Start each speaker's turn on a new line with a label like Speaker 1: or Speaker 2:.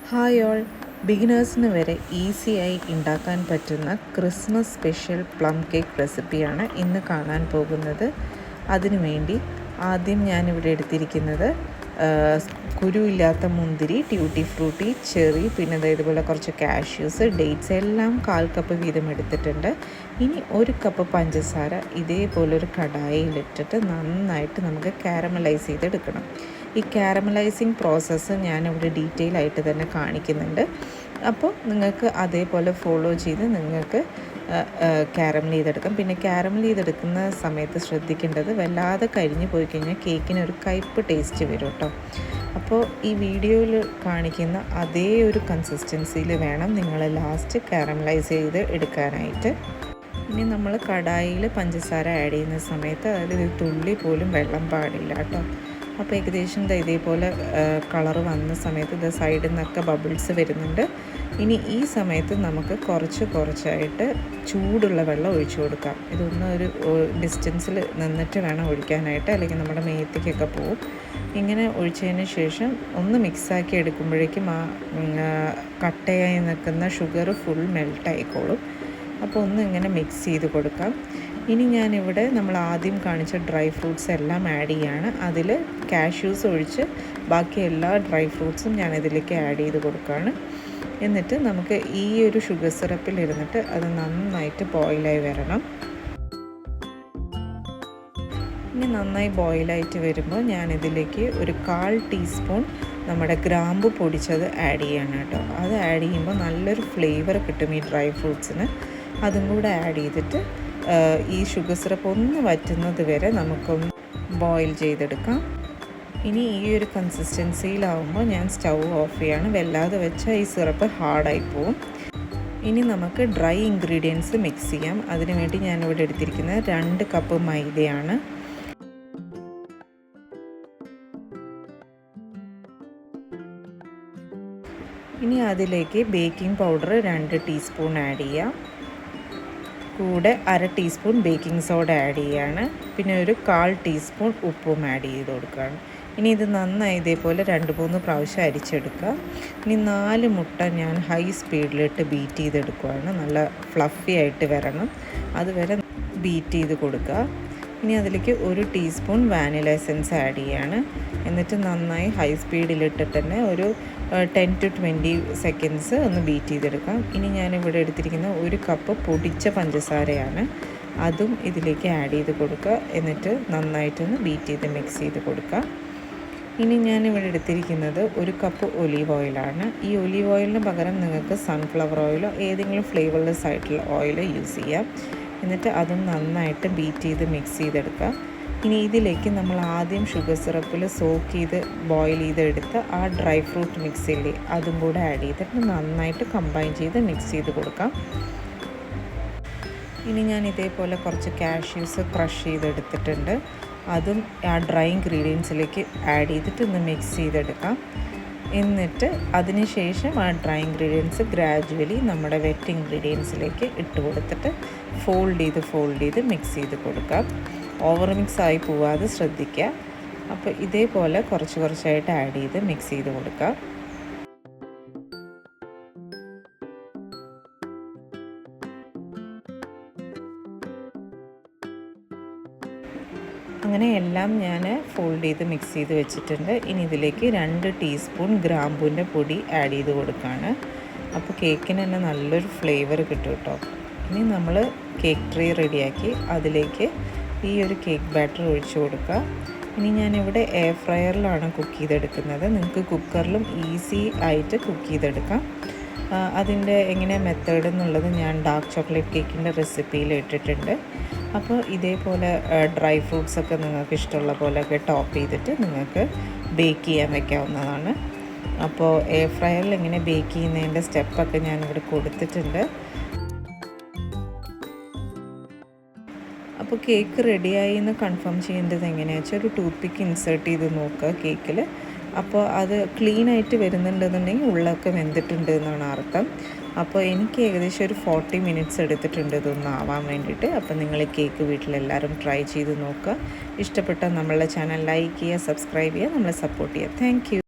Speaker 1: Hi all, ബിഗിനേഴ്സിന് വരെ ഈസിയായി ഉണ്ടാക്കാൻ പറ്റുന്ന ക്രിസ്മസ് സ്പെഷ്യൽ പ്ലം കേക്ക് റെസിപ്പിയാണ് ഇന്ന് കാണാൻ പോകുന്നത്. അതിനുവേണ്ടി ആദ്യം ഞാനിവിടെ എടുത്തിരിക്കുന്നത് കുരുവില്ലാത്ത മുന്തിരി, ട്യൂട്ടി ഫ്രൂട്ടി, ചെറി, പിന്നെ ഇതുപോലെ കുറച്ച് കാഷ്യൂസ്, ഡേറ്റ്സ് എല്ലാം 1/4 കപ്പ് വീതം എടുത്തിട്ടുണ്ട്. ഇനി 1 കപ്പ് പഞ്ചസാര ഇതേപോലൊരു കടായിലിട്ടിട്ട് നന്നായിട്ട് നമുക്ക് കാരമലൈസ് ചെയ്തെടുക്കണം. ഈ കാരമലൈസിങ് പ്രോസസ്സ് ഞാനിവിടെ ഡീറ്റെയിൽ ആയിട്ട് തന്നെ കാണിക്കുന്നുണ്ട്. അപ്പോൾ നിങ്ങൾക്ക് അതേപോലെ ഫോളോ ചെയ്ത് നിങ്ങൾക്ക് കാരമൽ ചെയ്തെടുക്കാം. പിന്നെ കാരമൽ ചെയ്തെടുക്കുന്ന സമയത്ത് ശ്രദ്ധിക്കേണ്ടത് വല്ലാതെ കരിഞ്ഞു പോയി കഴിഞ്ഞാൽ കേക്കിന് ഒരു കയ്പ്പ് ടേസ്റ്റ് വരും കേട്ടോ. അപ്പോൾ ഈ വീഡിയോയിൽ കാണിക്കുന്ന അതേ ഒരു കൺസിസ്റ്റൻസിയിൽ വേണം നിങ്ങൾ ലാസ്റ്റ് കാരമലൈസ് ചെയ്ത് എടുക്കാനായിട്ട്. ഇനി നമ്മൾ കടായിൽ പഞ്ചസാര ആഡ് ചെയ്യുന്ന സമയത്ത് അതിൽ ഒരു തുള്ളി പോലും വെള്ളം പാടില്ല കേട്ടോ. അപ്പോൾ ഏകദേശം ഇതേപോലെ കളർ വന്ന സമയത്ത് സൈഡിൽ നിന്നൊക്കെ ബബിൾസ് വരുന്നുണ്ട്. ഇനി ഈ സമയത്ത് നമുക്ക് കുറച്ചായിട്ട് ചൂടുള്ള വെള്ളം ഒഴിച്ചു കൊടുക്കാം. ഇതൊന്നും ഒരു ഡിസ്റ്റൻസിൽ നിന്നിട്ട് വേണം ഒഴിക്കാനായിട്ട്, അല്ലെങ്കിൽ നമ്മുടെ മേത്തേക്കൊക്കെ പോവും. ഇങ്ങനെ ഒഴിച്ചതിന് ശേഷം ഒന്ന് മിക്സാക്കി എടുക്കുമ്പോഴേക്കും ആ കട്ടയായി നിൽക്കുന്ന ഷുഗർ ഫുൾ മെൽട്ടായിക്കോളും. അപ്പോൾ ഒന്ന് ഇങ്ങനെ മിക്സ് ചെയ്ത് കൊടുക്കാം. ഇനി ഞാനിവിടെ നമ്മൾ ആദ്യം കാണിച്ച ഡ്രൈ ഫ്രൂട്ട്സ് എല്ലാം ആഡ് ചെയ്യാണ്. അതിൽ കാഷ്യൂസ് ഒഴിച്ച് ബാക്കി എല്ലാ ഡ്രൈ ഫ്രൂട്ട്സും ഞാൻ ഇതിലേക്ക് ആഡ് ചെയ്ത് കൊടുക്കുകയാണ്. എന്നിട്ട് നമുക്ക് ഈ ഒരു ഷുഗർ സിറപ്പിൽ ഇരുന്നിട്ട് അത് നന്നായിട്ട് ബോയിലായി വരണം. ഇനി നന്നായി ബോയിലായിട്ട് വരുമ്പോൾ ഞാനിതിലേക്ക് ഒരു 1/4 ടീസ്പൂൺ നമ്മുടെ ഗ്രാമ്പു പൊടിച്ചത് ആഡ് ചെയ്യണം കേട്ടോ. അത് ആഡ് ചെയ്യുമ്പോൾ നല്ലൊരു ഫ്ലേവർ കിട്ടും ഈ ഡ്രൈ ഫ്രൂട്ട്സിന്. അതും കൂടെ ആഡ് ചെയ്തിട്ട് ഈ ഷുഗർ സിറപ്പ് ഒന്ന് വറ്റുന്നത് വരെ നമുക്കൊന്ന് ബോയിൽ ചെയ്തെടുക്കാം. ഇനി ഈ ഒരു കൺസിസ്റ്റൻസിയിലാവുമ്പോൾ ഞാൻ സ്റ്റൗ ഓഫ് ചെയ്യാണ്. വല്ലാതെ വെച്ചാൽ ഈ സിറപ്പ് ഹാർഡായി പോവും. ഇനി നമുക്ക് ഡ്രൈ ഇൻഗ്രീഡിയൻസ് മിക്സ് ചെയ്യാം. അതിനുവേണ്ടി ഞാനിവിടെ എടുത്തിരിക്കുന്നത് 2 കപ്പ് മൈദയാണ്. ഇനി അതിലേക്ക് ബേക്കിംഗ് പൗഡർ 2 ടീസ്പൂൺ ആഡ് ചെയ്യാം. കൂടെ 1/2 ടീസ്പൂൺ ബേക്കിംഗ് സോഡ ആഡ് ചെയ്യാണ്. പിന്നെ ഒരു 1/4 ടീസ്പൂൺ ഉപ്പും ആഡ് ചെയ്ത് കൊടുക്കുകയാണ്. ഇനി ഇത് നന്നായി ഇതേപോലെ 2-3 പ്രാവശ്യം അരിച്ചെടുക്കുക. ഇനി 4 മുട്ട ഞാൻ ഹൈ സ്പീഡിലിട്ട് ബീറ്റ് ചെയ്തെടുക്കുകയാണ്. നല്ല ഫ്ലഫി ആയിട്ട് വരണം, അതുവരെ ബീറ്റ് ചെയ്ത് കൊടുക്കുക. ഇനി അതിലേക്ക് 1 ടീസ്പൂൺ വാനില എസൻസ് ആഡ് ചെയ്യാണ്. എന്നിട്ട് നന്നായി ഹൈ സ്പീഡിലിട്ടിട്ട് തന്നെ ഒരു 10 to 20 സെക്കൻഡ്സ് ഒന്ന് ബീറ്റ് ചെയ്തെടുക്കാം. ഇനി ഞാനിവിടെ എടുത്തിരിക്കുന്ന 1 കപ്പ് പൊടിച്ച പഞ്ചസാരയാണ്. അതും ഇതിലേക്ക് ആഡ് ചെയ്ത് കൊടുക്കുക. എന്നിട്ട് നന്നായിട്ടൊന്ന് ബീറ്റ് ചെയ്ത് മിക്സ് ചെയ്ത് കൊടുക്കുക. ഇനി ഞാനിവിടെ എടുത്തിരിക്കുന്നത് 1 കപ്പ് ഒലീവ് ഓയിലാണ്. ഈ ഒലീവ് ഓയിലിന് പകരം നിങ്ങൾക്ക് സൺഫ്ലവർ ഓയിലോ ഏതെങ്കിലും ഫ്ലേവർലെസ് ആയിട്ടുള്ള ഓയിൽ യൂസ് ചെയ്യാം. എന്നിട്ട് അതും നന്നായിട്ട് ബീറ്റ് ചെയ്ത് മിക്സ് ചെയ്തെടുക്കുക. ഇനി ഇതിലേക്ക് നമ്മൾ ആദ്യം ഷുഗർ സിറപ്പിൽ സോക്ക് ചെയ്ത് ബോയിൽ ചെയ്തെടുത്ത് ആ ഡ്രൈ ഫ്രൂട്ട് മിക്സില്ലേ അതും കൂടെ ആഡ് ചെയ്തിട്ട് നന്നായിട്ട് കമ്പൈൻ ചെയ്ത് മിക്സ് ചെയ്ത് കൊടുക്കാം. ഇനി ഞാൻ ഇതേപോലെ കുറച്ച് കാഷ്യൂസ് ക്രഷ് ചെയ്തെടുത്തിട്ടുണ്ട്. അതും ആ ഡ്രൈ ഇൻഗ്രീഡിയൻസിലേക്ക് ആഡ് ചെയ്തിട്ട് ഒന്ന് മിക്സ് ചെയ്തെടുക്കാം. എന്നിട്ട് അതിന് ശേഷം ആ ഡ്രൈ ഇൻഗ്രീഡിയൻസ് ഗ്രാജുവലി നമ്മുടെ വെറ്റ് ഇൻഗ്രീഡിയൻസിലേക്ക് ഇട്ട് കൊടുത്തിട്ട് ഫോൾഡ് ചെയ്ത് മിക്സ് ചെയ്ത് കൊടുക്കാം. ഓവർ മിക്സ് ആയി പോവാതെ ശ്രദ്ധിക്കുക. അപ്പോൾ ഇതേപോലെ കുറച്ചായിട്ട് ആഡ് ചെയ്ത് മിക്സ് ചെയ്ത് കൊടുക്കാം. അങ്ങനെ എല്ലാം ഞാൻ ഫോൾഡ് ചെയ്ത് മിക്സ് ചെയ്ത് വെച്ചിട്ടുണ്ട്. ഇനി ഇതിലേക്ക് 2 ടീസ്പൂൺ ഗ്രാമ്പൂവിൻ്റെ പൊടി ആഡ് ചെയ്ത് കൊടുക്കുകയാണ്. അപ്പോൾ കേക്കിന് തന്നെ നല്ലൊരു ഫ്ലേവർ കിട്ടും കേട്ടോ. ഇനി നമ്മൾ കേക്ക് ട്രേ റെഡിയാക്കി അതിലേക്ക് ഈ ഒരു കേക്ക് ബാറ്റർ ഒഴിച്ചു കൊടുക്കുക. ഇനി ഞാനിവിടെ എയർ ഫ്രയറിലാണ് കുക്ക് ചെയ്തെടുക്കുന്നത്. നിങ്ങൾക്ക് കുക്കറിലും ഈസി ആയിട്ട് കുക്ക് ചെയ്തെടുക്കാം. അതിൻ്റെ എങ്ങനെ മെത്തേഡ് എന്നുള്ളത് ഞാൻ ഡാർക്ക് ചോക്ലേറ്റ് കേക്കിൻ്റെ റെസിപ്പിയിൽ ഇട്ടിട്ടുണ്ട്. അപ്പോൾ ഇതേപോലെ ഡ്രൈ ഫ്രൂട്ട്സൊക്കെ നിങ്ങൾക്ക് ഇഷ്ടമുള്ള പോലെയൊക്കെ ടോപ്പ് ചെയ്തിട്ട് നിങ്ങൾക്ക് ബേക്ക് ചെയ്യാൻ വയ്ക്കാവുന്നതാണ്. അപ്പോൾ എയർ ഫ്രയറിൽ എങ്ങനെ ബേക്ക് ചെയ്യുന്നതിൻ്റെ സ്റ്റെപ്പൊക്കെ ഞാനിവിടെ കൊടുത്തിട്ടുണ്ട്. അപ്പോൾ കേക്ക് റെഡിയായി എന്ന് കൺഫേം ചെയ്യേണ്ടത് എങ്ങനെയാണെന്ന് വെച്ചാൽ ഒരു ടൂത്ത് പിക്ക് ഇൻസേർട്ട് ചെയ്ത് നോക്കുക കേക്കിൽ. അപ്പോൾ അത് ക്ലീനായിട്ട് വരുന്നുണ്ടെന്നുണ്ടെങ്കിൽ ഉള്ളൊക്കെ വെന്തിട്ടുണ്ട് എന്നാണ് അർത്ഥം. അപ്പോൾ എനിക്ക് ഏകദേശം ഒരു 40 മിനിറ്റ്സ് എടുത്തിട്ടുണ്ട് ഇതൊന്നും ആവാൻ വേണ്ടിയിട്ട്. അപ്പോൾ നിങ്ങൾ ഈ കേക്ക് വീട്ടിലെല്ലാവരും ട്രൈ ചെയ്ത് നോക്കുക. ഇഷ്ടപ്പെട്ടാൽ നമ്മളുടെ ചാനൽ ലൈക്ക് ചെയ്യുക, സബ്സ്ക്രൈബ് ചെയ്യുക, നമ്മളെ സപ്പോർട്ട് ചെയ്യുക. Thank you.